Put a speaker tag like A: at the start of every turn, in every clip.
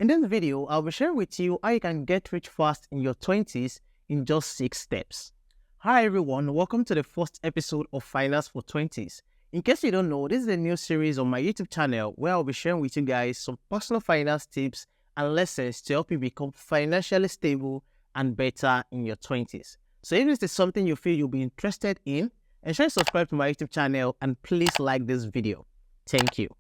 A: In this video, I'll be sharing with you how you can get rich fast in your 20s in just 6 steps. Hi everyone, welcome to the first episode of Finance for 20s. In case you don't know, this is a new series on my YouTube channel where I'll be sharing with you guys some personal finance tips and lessons to help you become financially stable and better in your 20s. So if this is something you feel you'll be interested in, ensure you subscribe to my YouTube channel and please like this video. Thank you.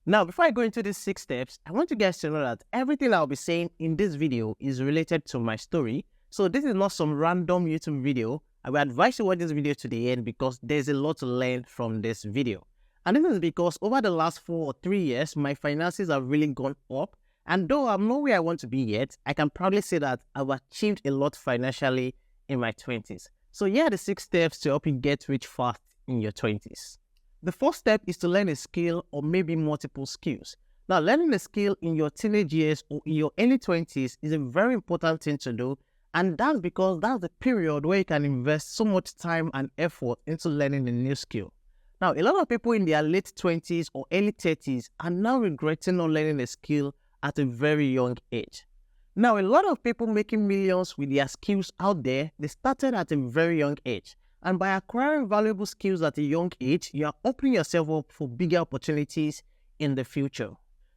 A: Now, before I go into these 6 steps, I want you guys to know that everything I'll be saying in this video is related to my story. So this is not some random YouTube video. I will advise you watch this video to the end because there's a lot to learn from this video. And this is because over the last 4 or 3 years, my finances have really gone up. And though I'm not where I want to be yet, I can proudly say that I've achieved a lot financially in my 20s. So here are the 6 steps to help you get rich fast in your 20s. The first step is to learn a skill or maybe multiple skills. Now, learning a skill in your teenage years or in your early 20s is a very important thing to do, and that's because that's the period where you can invest so much time and effort into learning a new skill. Now, a lot of people in their late 20s or early 30s are now regretting not learning a skill at a very young age. Now, a lot of people making millions with their skills out there, they started at a very young age. And by acquiring valuable skills at a young age, you are opening yourself up for bigger opportunities in the future.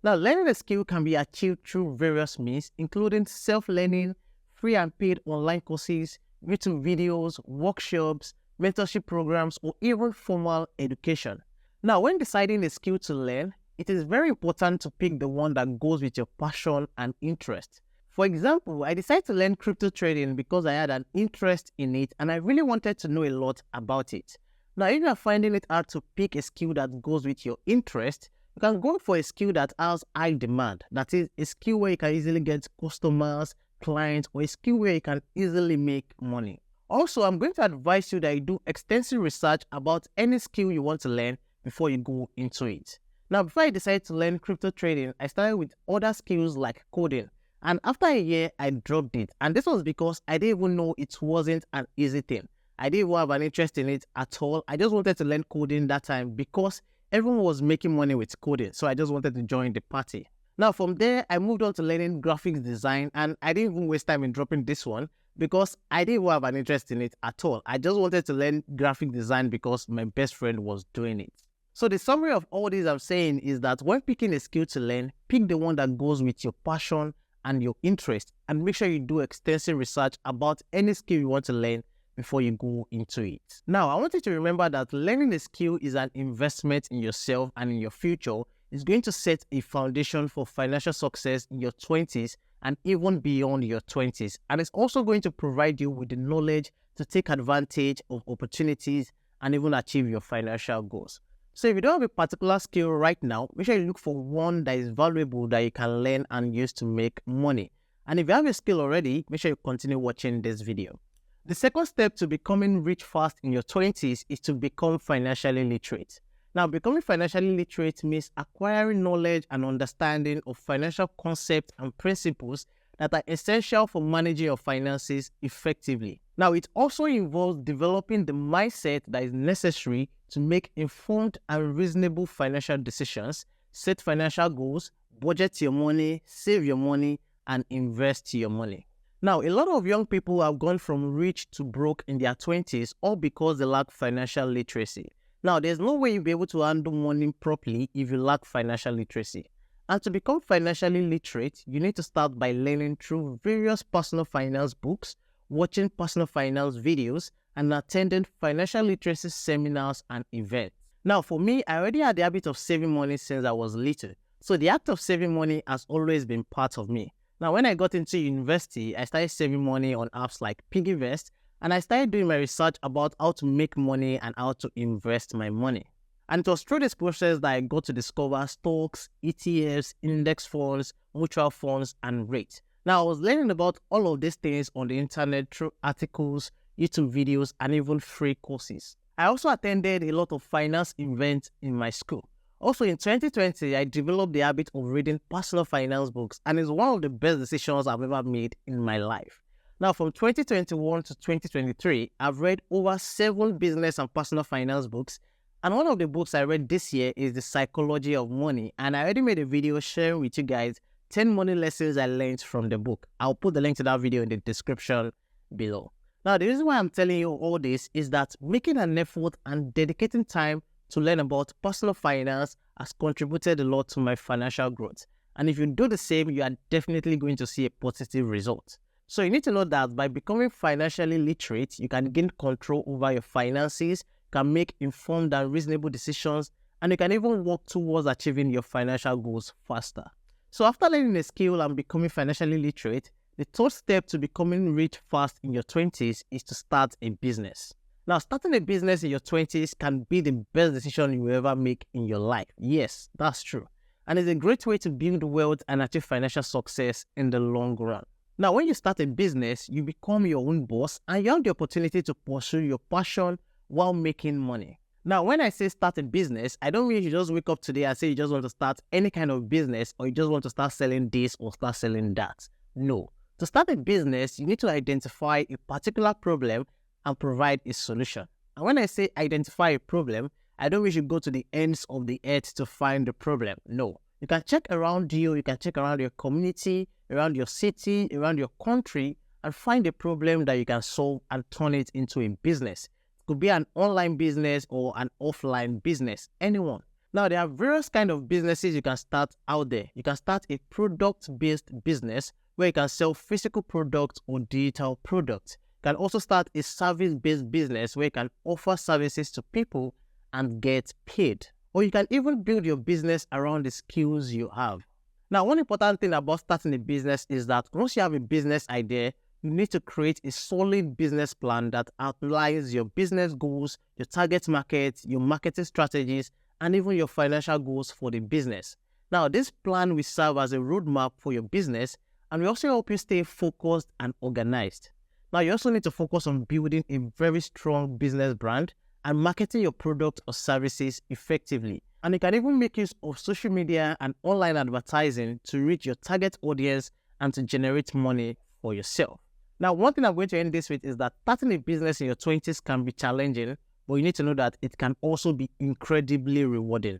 A: Now, learning a skill can be achieved through various means, including self-learning, free and paid online courses, YouTube videos, workshops, mentorship programs, or even formal education. Now, when deciding a skill to learn, it is very important to pick the one that goes with your passion and interest. For example, I decided to learn crypto trading because I had an interest in it and I really wanted to know a lot about it. Now, if you are finding it hard to pick a skill that goes with your interest, you can go for a skill that has high demand. That is, a skill where you can easily get customers, clients, or a skill where you can easily make money. Also, I'm going to advise you that you do extensive research about any skill you want to learn before you go into it. Now, before I decided to learn crypto trading, I started with other skills like coding. And after a year, I dropped it. And this was because I didn't even know it wasn't an easy thing. I didn't even have an interest in it at all. I just wanted to learn coding that time because everyone was making money with coding. So I just wanted to join the party. Now, from there, I moved on to learning graphics design. And I didn't even waste time in dropping this one because I didn't even have an interest in it at all. I just wanted to learn graphic design because my best friend was doing it. So the summary of all this I'm saying is that when picking a skill to learn, pick the one that goes with your passion and your interest, and make sure you do extensive research about any skill you want to learn before you go into it. Now, I want you to remember that learning a skill is an investment in yourself and in your future. It's going to set a foundation for financial success in your 20s and even beyond your 20s. And it's also going to provide you with the knowledge to take advantage of opportunities and even achieve your financial goals. So if you don't have a particular skill right now, make sure you look for one that is valuable that you can learn and use to make money. And if you have a skill already, make sure you continue watching this video. The second step to becoming rich fast in your 20s is to become financially literate. Now, becoming financially literate means acquiring knowledge and understanding of financial concepts and principles that are essential for managing your finances effectively. Now, it also involves developing the mindset that is necessary to make informed and reasonable financial decisions, set financial goals, budget your money, save your money, and invest your money. Now, a lot of young people have gone from rich to broke in their 20s, all because they lack financial literacy. Now, there's no way you'll be able to handle money properly if you lack financial literacy. And to become financially literate, you need to start by learning through various personal finance books, watching personal finance videos, and attending financial literacy seminars and events. Now, for me, I already had the habit of saving money since I was little. So the act of saving money has always been part of me. Now, when I got into university, I started saving money on apps like PiggyVest, and I started doing my research about how to make money and how to invest my money. And it was through this process that I got to discover stocks, ETFs, index funds, mutual funds, and REITs. Now, I was learning about all of these things on the internet through articles, YouTube videos, and even free courses. I also attended a lot of finance events in my school. Also, in 2020, I developed the habit of reading personal finance books, and it's one of the best decisions I've ever made in my life. Now, from 2021 to 2023, I've read over 7 business and personal finance books, And one of the books I read this year is The Psychology of Money. And I already made a video sharing with you guys 10 money lessons I learned from the book. I'll put the link to that video in the description below. Now, the reason why I'm telling you all this is that making an effort and dedicating time to learn about personal finance has contributed a lot to my financial growth. And if you do the same, you are definitely going to see a positive result. So you need to know that by becoming financially literate, you can gain control over your finances, can make informed and reasonable decisions, and you can even work towards achieving your financial goals faster. So after learning a skill and becoming financially literate, the third step to becoming rich fast in your 20s is to start a business. Now, starting a business in your 20s can be the best decision you will ever make in your life. Yes, that's true. And it's a great way to build wealth and achieve financial success in the long run. Now, when you start a business, you become your own boss and you have the opportunity to pursue your passion while making money. Now, when I say start a business, I don't mean you just wake up today and say you just want to start any kind of business or you just want to start selling this or start selling that. No. To start a business, you need to identify a particular problem and provide a solution. And when I say identify a problem, I don't mean you go to the ends of the earth to find the problem. No. You can check around you can check around your community, around your city, around your country, and find a problem that you can solve and turn it into a business. It could be an online business or an offline business, anyone. Now, there are various kinds of businesses you can start out there. You can start a product-based business where you can sell physical products or digital products. You can also start a service-based business where you can offer services to people and get paid. Or you can even build your business around the skills you have. Now, one important thing about starting a business is that once you have a business idea, you need to create a solid business plan that outlines your business goals, your target market, your marketing strategies, and even your financial goals for the business. Now, this plan will serve as a roadmap for your business and will also help you stay focused and organized. Now, you also need to focus on building a very strong business brand and marketing your product or services effectively. And you can even make use of social media and online advertising to reach your target audience and to generate money for yourself. Now, one thing I'm going to end this with is that starting a business in your 20s can be challenging, but you need to know that it can also be incredibly rewarding.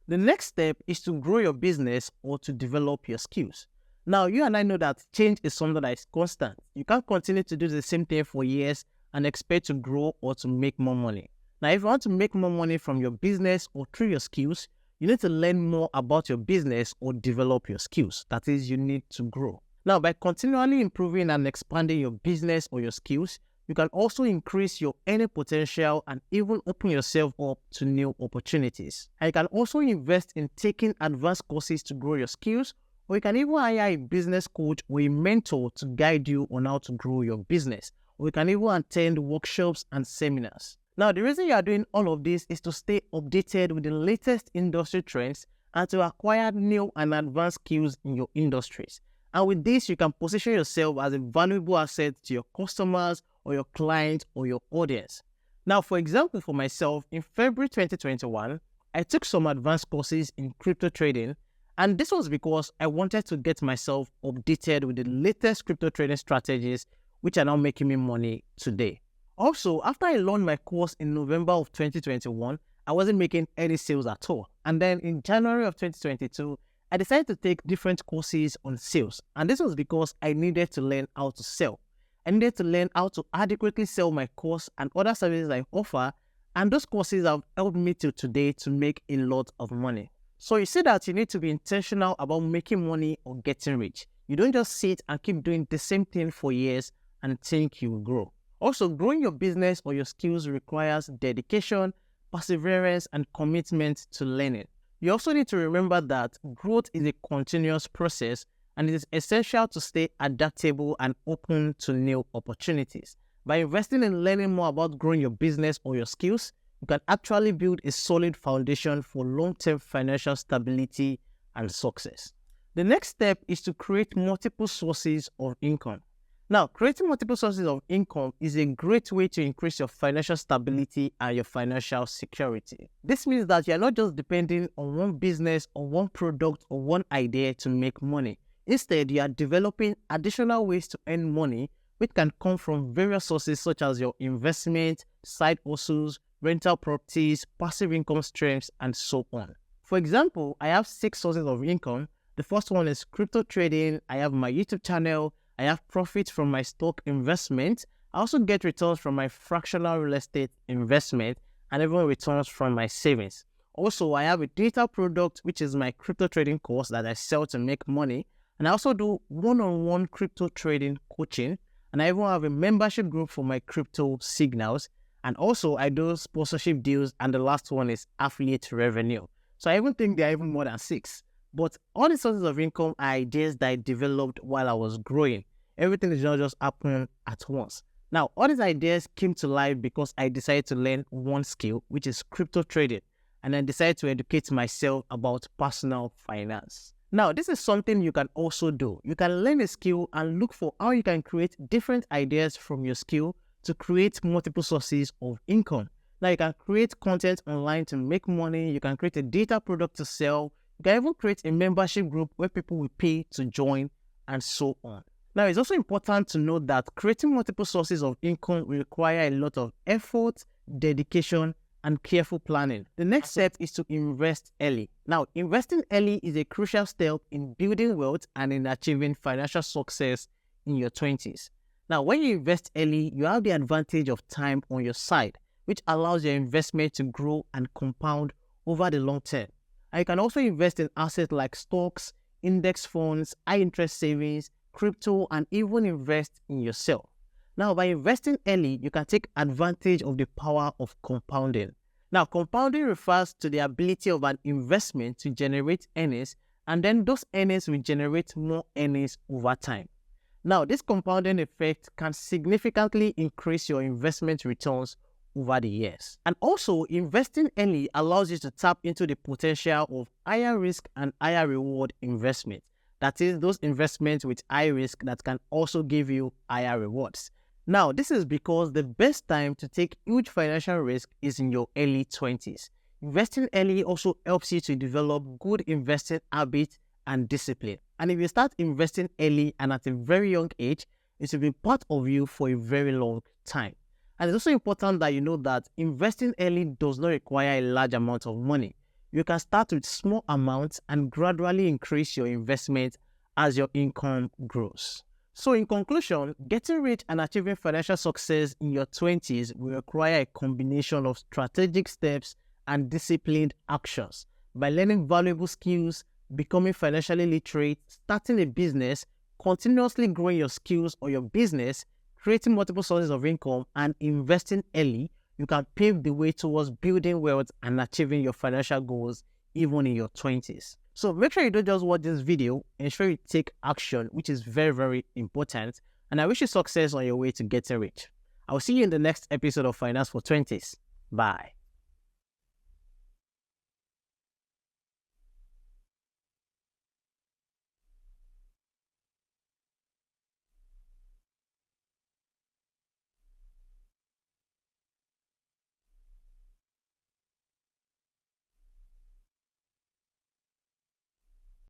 A: The next step is to grow your business or to develop your skills. Now, you and I know that change is something that is constant. You can't continue to do the same thing for years and expect to grow or to make more money. Now, if you want to make more money from your business or through your skills, you need to learn more about your business or develop your skills. That is, you need to grow. Now, by continually improving and expanding your business or your skills, you can also increase your earning potential and even open yourself up to new opportunities. And you can also invest in taking advanced courses to grow your skills, or you can even hire a business coach or a mentor to guide you on how to grow your business. Or you can even attend workshops and seminars. Now, the reason you are doing all of this is to stay updated with the latest industry trends and to acquire new and advanced skills in your industries. And with this, you can position yourself as a valuable asset to your customers or your clients or your audience. Now, for example, for myself, in February 2021, I took some advanced courses in crypto trading, and this was because I wanted to get myself updated with the latest crypto trading strategies, which are now making me money today. Also, after I launched my course in November of 2021, I wasn't making any sales at all. And then in January of 2022, I decided to take different courses on sales. And this was because I needed to learn how to sell. I needed to learn how to adequately sell my course and other services I offer. And those courses have helped me till today to make a lot of money. So you see that you need to be intentional about making money or getting rich. You don't just sit and keep doing the same thing for years and think you will grow. Also, growing your business or your skills requires dedication, perseverance, and commitment to learning. You also need to remember that growth is a continuous process and it is essential to stay adaptable and open to new opportunities. By investing in learning more about growing your business or your skills, you can actually build a solid foundation for long-term financial stability and success. The next step is to create multiple sources of income. Now, creating multiple sources of income is a great way to increase your financial stability and your financial security. This means that you are not just depending on one business or one product or one idea to make money. Instead, you are developing additional ways to earn money, which can come from various sources such as your investment, side hustles, rental properties, passive income streams, and so on. For example, I have 6 sources of income. The first one is crypto trading. I have my YouTube channel. I have profits from my stock investment. I also get returns from my fractional real estate investment and even returns from my savings. Also, I have a digital product, which is my crypto trading course that I sell to make money. And I also do one-on-one crypto trading coaching. And I even have a membership group for my crypto signals. And also, I do sponsorship deals. And the last one is affiliate revenue. So I even think there are even more than 6. But all the sources of income are ideas that I developed while I was growing. Everything is not just happening at once. Now, all these ideas came to life because I decided to learn one skill, which is crypto trading. And I decided to educate myself about personal finance. Now, this is something you can also do. You can learn a skill and look for how you can create different ideas from your skill to create multiple sources of income. Now, you can create content online to make money. You can create a data product to sell. You can even create a membership group where people will pay to join and so on. Now, it's also important to note that creating multiple sources of income will require a lot of effort, dedication, and careful planning. The next step is to invest early. Now, investing early is a crucial step in building wealth and in achieving financial success in your 20s. Now, when you invest early, you have the advantage of time on your side, which allows your investment to grow and compound over the long term. And you can also invest in assets like stocks, index funds, high-interest savings, crypto, and even invest in yourself. Now, by investing early, you can take advantage of the power of compounding. Now, compounding refers to the ability of an investment to generate earnings, and then those earnings will generate more earnings over time. Now, this compounding effect can significantly increase your investment returns over the years. And also, investing early allows you to tap into the potential of higher risk and higher reward investment. That is, those investments with high risk that can also give you higher rewards. Now, this is because the best time to take huge financial risk is in your early 20s. Investing early also helps you to develop good investing habits and discipline. And if you start investing early and at a very young age, it will be part of you for a very long time. And it's also important that you know that investing early does not require a large amount of money. You can start with small amounts and gradually increase your investment as your income grows. So in conclusion, getting rich and achieving financial success in your 20s will require a combination of strategic steps and disciplined actions. By learning valuable skills, becoming financially literate, starting a business, continuously growing your skills or your business, creating multiple sources of income, and investing early, you can pave the way towards building wealth and achieving your financial goals even in your 20s. So make sure you don't just watch this video, ensure you take action, which is very, very important. And I wish you success on your way to getting rich. I will see you in the next episode of Finance for 20s. Bye.